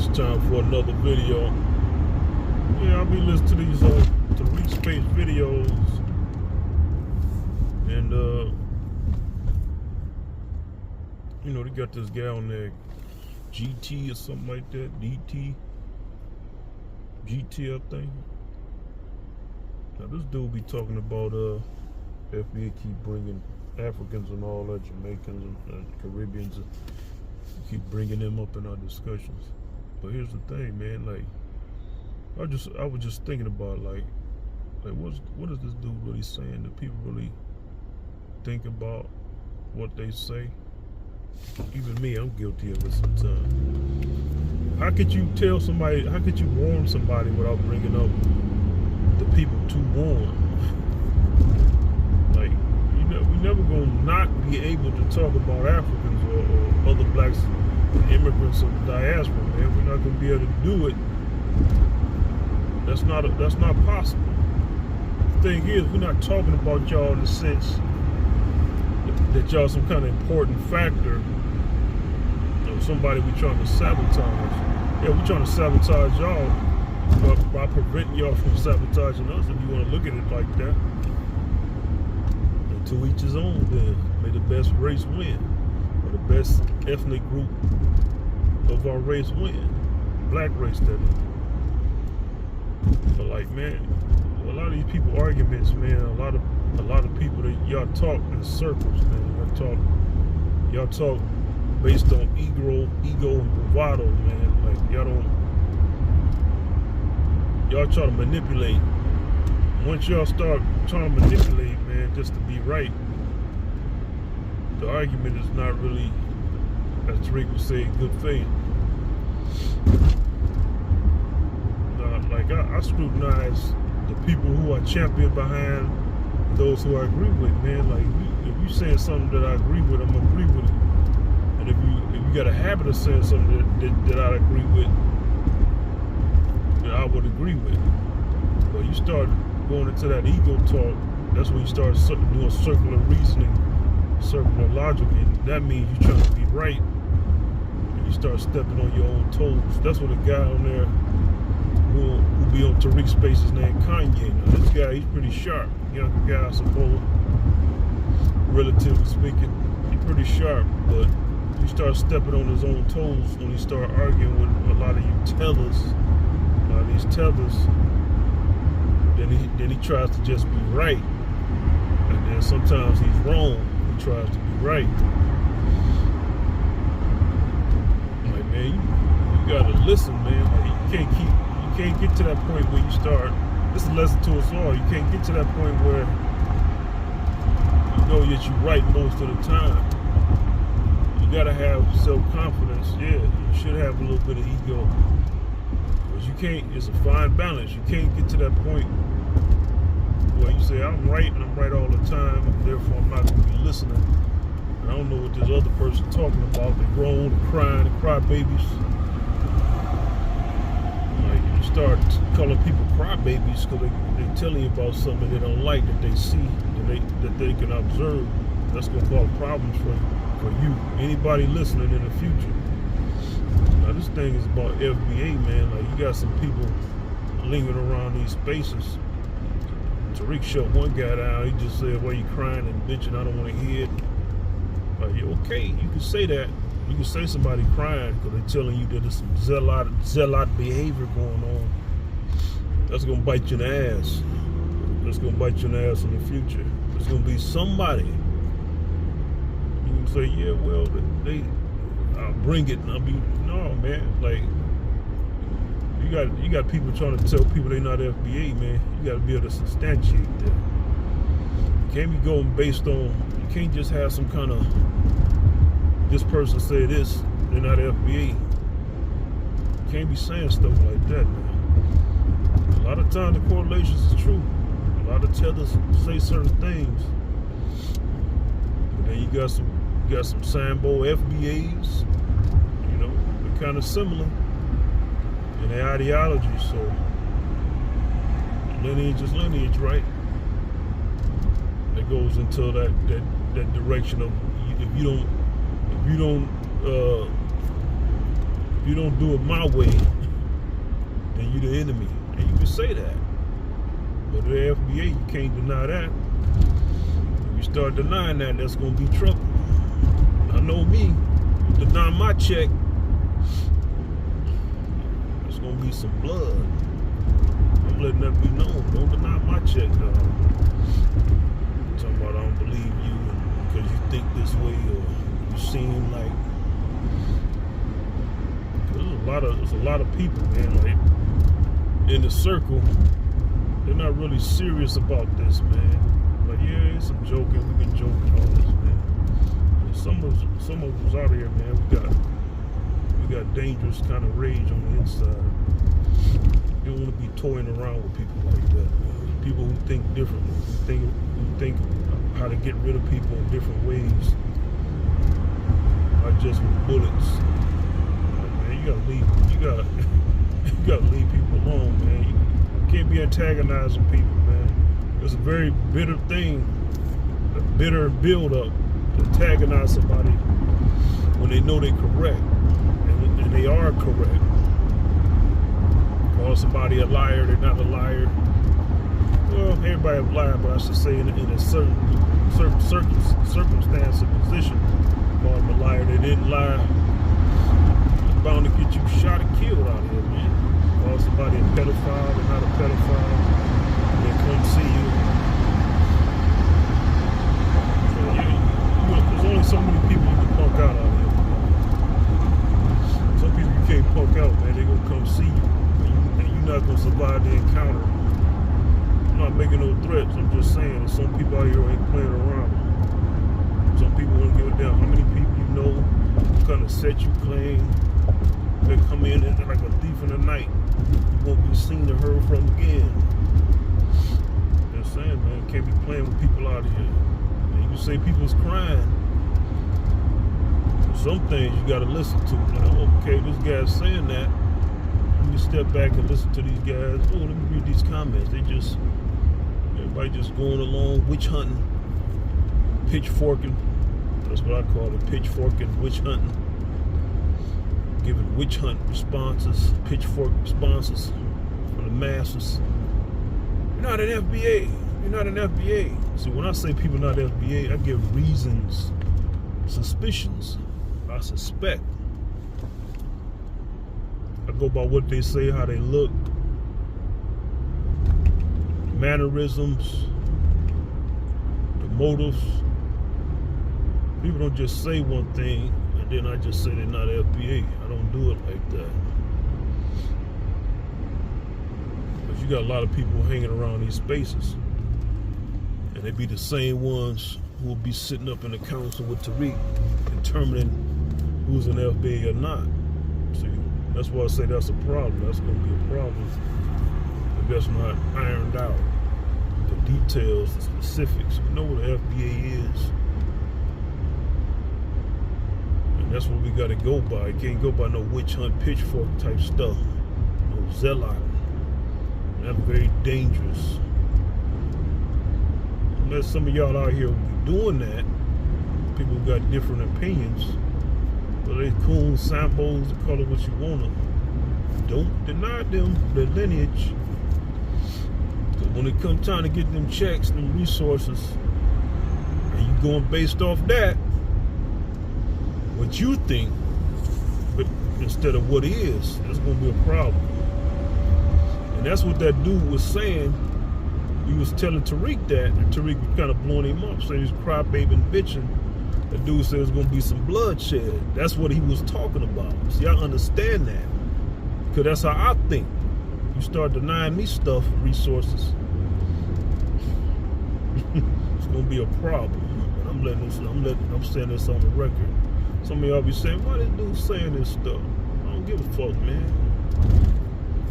it's time for another video. Yeah, I'll be listening to these Tariq Space videos, and you know, they got this guy on there, GT or something like that, GT, I think. Now this dude be talking about FBA keep bringing Africans and all that, Jamaicans and Caribbeans, and keep bringing them up in our discussions. But here's the thing, man. Like, I was just thinking about like what is this dude really saying? Do people really think about what they say? Even me, I'm guilty of it sometimes. How could you tell somebody? How could you warn somebody without bringing up the people to warn? Like, we never gonna not be able to talk about Africans or other blacks, immigrants of the diaspora, man. We're not gonna be able to do it. That's not possible. The thing is, we're not talking about y'all in the sense that y'all some kind of important factor, or somebody we trying to sabotage. Yeah, we're trying to sabotage y'all by preventing y'all from sabotaging us, if you want to look at it like that. And to each his own, then. May the best race win, or the best ethnic group of our race win. Black race, that is. But like, man, a lot of these people arguments, man, a lot of people that y'all talk in circles, man. Y'all talk based on ego and bravado, man. Like, y'all try to manipulate. Once y'all start trying to manipulate, man, just to be right, the argument is not really, as Tariq would say, good faith. Like, I scrutinize the people who are championed behind those who I agree with, man. Like, if you saying something that I agree with, I'm gonna agree with it. And if you got a habit of saying something that I agree with, then I would agree with. But you start going into that ego talk, that's when you start doing circular reasoning, circular logic, and that means you're trying to be right, and you start stepping on your own toes. That's what a guy on there who be on Tariq Space's name, Kanye. Now, this guy, he's pretty sharp. Younger guy, I suppose, relatively speaking. He's pretty sharp, but he starts stepping on his own toes when he start arguing with a lot of you tethers, a lot of these tethers. Then he tries to just be right, and then sometimes he's wrong. He tries to be right. Like, man, you gotta listen, man. Like, you can't get to that point where you start. This is a lesson to us all. You can't get to that point where you know that you're right most of the time. You gotta have self-confidence. Yeah, you should have a little bit of ego, but you can't. It's a fine balance. You can't get to that point where you say, I'm right and I'm right all the time, and therefore I'm not gonna be listening. And I don't know what this other person talking about. They groan and crying and cry babies. Start calling people crybabies because they're telling you about something they don't like, that they see, that they can observe. That's going to cause problems for you, anybody listening in the future. Now, this thing is about FBA, man. Like, you got some people lingering around these spaces. Tariq shut one guy down. He just said, "Why you crying and bitching? I don't want to hear it." Like, okay, you can say that. You can say somebody crying because they're telling you that there's some zealot behavior going on. That's going to bite you in the ass. That's going to bite you in the ass in the future. There's going to be somebody. You can say, yeah, well, I'll bring it. And I'll be, no, man. Like, you got people trying to tell people they're not FBA, man. You got to be able to substantiate that. You can't be going based on, you can't just have some kind of, this person say this, they're not FBA. You can't be saying stuff like that, man. A lot of times the correlations is true. A lot of tethers say certain things. But then you got some Sambo FBAs, you know, they're kind of similar in their ideology, so lineage is lineage, right? It goes into that direction of, if you don't if you don't do it my way, then you the enemy. And you can say that. But the FBA, you can't deny that. If you start denying that, that's going to be trouble. I know me. You deny my check, there's going to be some blood. I'm letting that be known. Don't deny my check, dog. Talking about I don't believe you because you think this way or you seem like. There's a lot of people, man, like in the circle. They're not really serious about this, man. Like, yeah, it's some joking. We can joke and all this, man. But some of us out here, man, we got dangerous kind of rage on the inside. You don't want to be toying around with people like that, man. People who think differently, who think how to get rid of people in different ways, not just with bullets. Like, man, you gotta leave people alone, man. You can't be antagonizing people, man. It's a very bitter thing, a bitter build-up to antagonize somebody when they know they're correct, and they are correct. Call somebody a liar, they're not a liar. Well, everybody a liar, but I should say in a certain circumstance or position, call them a liar. They didn't lie. It's bound to get you shot or killed out here, man. Call somebody a pedophile, they're not a pedophile. They come see you. So there's only so many people you can punk out here. Some people you can't punk out, man. They're gonna come see you. Not gonna survive the encounter. I'm not making no threats. I'm just saying that some people out here ain't playing around. Some people won't give a damn how many people you know, what kind of set you claim. They come in and they're like a thief in the night. You won't be seen or heard from again. Just saying, man, can't be playing with people out here. And you say people's crying. Some things you gotta listen to. Now, okay, this guy's saying that. You step back and listen to these guys. Oh, let me read these comments. Everybody just going along, witch hunting, pitchforking. That's what I call it, pitchforking, witch hunting. Giving witch hunt responses, pitchfork responses from the masses. You're not an FBA. You're not an FBA. See, when I say people not FBA, I give reasons, suspicions. I suspect. I go by what they say, how they look, mannerisms, the motives. People don't just say one thing and then I just say they're not FBA. I don't do it like that. But you got a lot of people hanging around these spaces, and they be the same ones who will be sitting up in the council with Tariq determining who's an FBA or not. See, that's why I say that's a problem. That's going to be a problem if that's not ironed out. The details, the specifics. We know what an FBA is. And that's what we got to go by. You can't go by no witch hunt, pitchfork type stuff. No zealot. That's very dangerous. Unless some of y'all out here be doing that, people got different opinions. But they coon samples, call it what you want to. Don't deny them their lineage. Because when it comes time to get them checks, them resources, and you going based off that, what you think, but instead of what is, that's going to be a problem. And that's what that dude was saying. He was telling Tariq that, and Tariq was kind of blowing him up, saying he's crybaby and bitching. The dude said there's going to be some bloodshed. That's what he was talking about. See, I understand that. Because that's how I think. You start denying me stuff, resources, it's going to be a problem. I'm saying this on the record. Some of y'all be saying, why this dude saying this stuff? I don't give a fuck, man.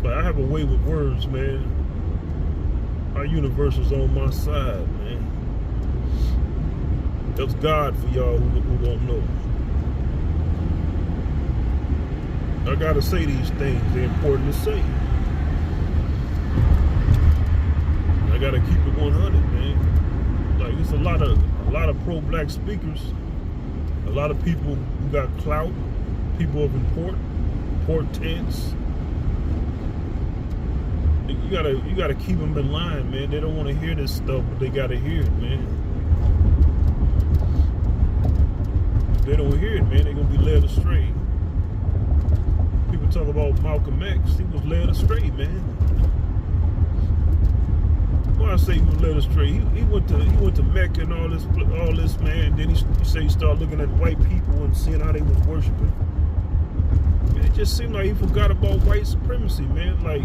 But I have a way with words, man. Our universe is on my side, man. That's God for y'all who don't know. I gotta say these things. They're important to say. I gotta keep it 100, man. Like, it's a lot of pro-black speakers, a lot of people who got clout, people of importance, importance. You gotta keep them in line, man. They don't want to hear this stuff, but they gotta hear it, man. If they don't hear it, man, they're gonna be led astray. People talk about Malcolm X. He was led astray, man. Why I say he was led astray? He went to Mecca and all this, man. Then he say he started looking at white people and seeing how they was worshiping. Man, it just seemed like he forgot about white supremacy, man. Like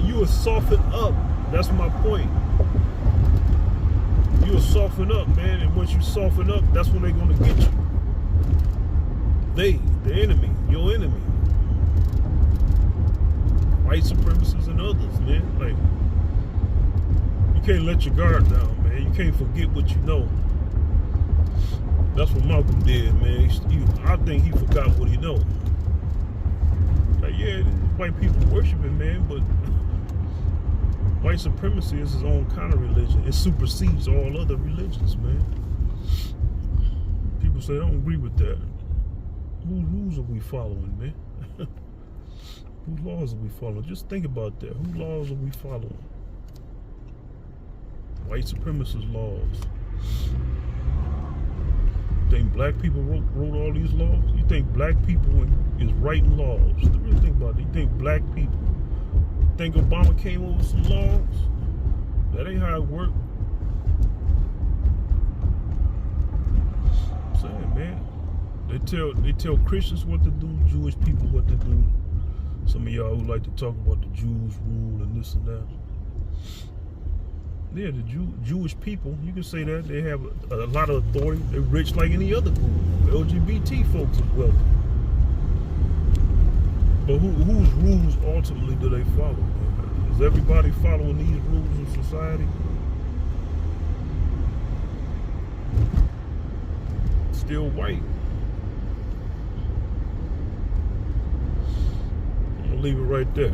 you will soften up. That's my point. You will soften up, man. And once you soften up, that's when they're gonna get you. The enemy, your enemy. White supremacists and others, man. Like, you can't let your guard down, man. You can't forget what you know. That's what Malcolm did, man. I think he forgot what he know. Like, yeah, white people worshiping, man, but white supremacy is his own kind of religion. It supersedes all other religions, man. People say, I don't agree with that. Whose rules are we following, man? Whose laws are we following? Just think about that. Whose laws are we following? White supremacist laws. You think black people wrote all these laws? You think black people is writing laws? Really think about it. You think black people think Obama came over some laws? That ain't how it worked. I'm saying, man. They tell Christians what to do, Jewish people what to do. Some of y'all who like to talk about the Jews rule and this and that. Yeah, the Jewish people, you can say that. They have a lot of authority. They're rich like any other group. The LGBT folks as well. But whose rules ultimately do they follow? Is everybody following these rules in society? Still white. I'm gonna leave it right there.